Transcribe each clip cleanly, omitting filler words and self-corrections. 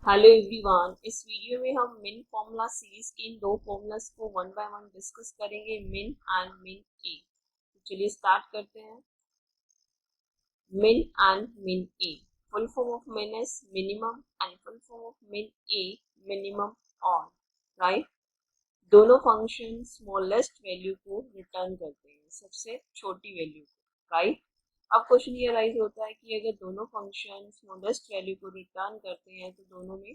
Hello everyone, इस video में हम मिन फॉर्मूला सीरीज के इन दो फॉर्मूलाज को वन बाय वन डिस्कस करेंगे, मिन एंड मिन ए। तो चलिए स्टार्ट करते हैं। मिन एंड मिन ए, फुल फॉर्म ऑफ मिन is minimum and full form of मिन ए मिनिमम ऑल, राइट। दोनों फंक्शन स्मॉलेस्ट वैल्यू को रिटर्न करते हैं, सबसे छोटी वैल्यू को, राइट। अब क्वेश्चन ये राइज होता है कि अगर दोनों फंक्शन स्मॉलेस्ट वैल्यू को रिटर्न करते हैं तो दोनों में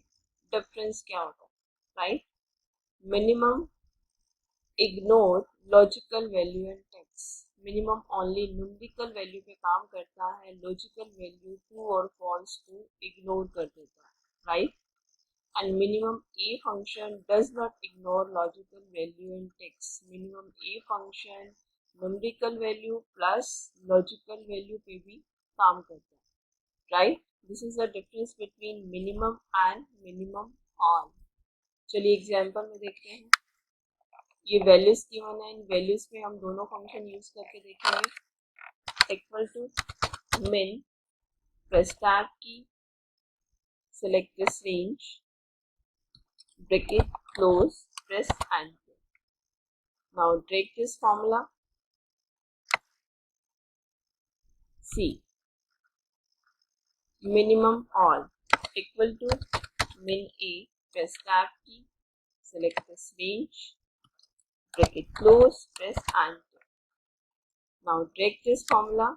डिफरेंस क्या होता है, right. Minimum ignore logical value and text, minimum only numerical value पे काम करता है, लॉजिकल वैल्यू ट्रू और फॉल्स को इग्नोर कर देता है, right. And minimum a function does not ignore logical value and text. Minimum a function numerical value plus logical value पे भी काम करता है, right? This is the difference between minimum and minimum all. चलिए example में देखते हैं। ये वैल्यूज गिवन है, इन वैल्यूज में हम दोनों फंक्शन यूज करके देखेंगे। Equal to min, press tab key, select this range, bracket close, press enter. Now take this formula, C, minimum all equal to min A, press tab key, select this range, bracket close, press enter. Now take this formula,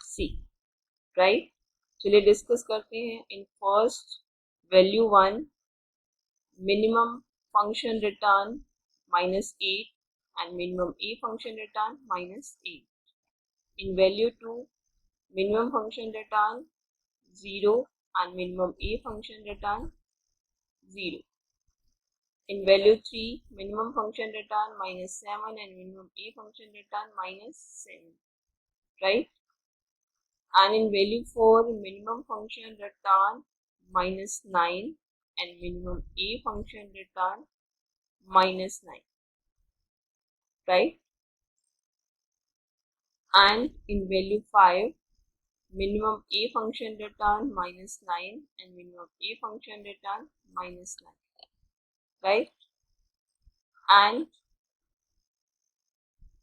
C, right. चलिए discuss करते हैं। In first value 1, minimum function return -8 and minimum A function return -8. In value 2, minimum function return 0 and minimum A function return 0. In value 3, minimum function return -7 and minimum A function return -7, right. And in value 4, minimum function return -9 and minimum A function return -9, right. And in value 5, minimum A function return -9 and minimum A function return -9, right. And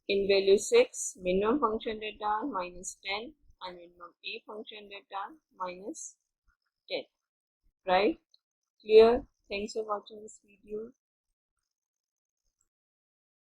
in value 6, minimum function return -10 and minimum A function return -10, right. Clear? Thanks for watching this video.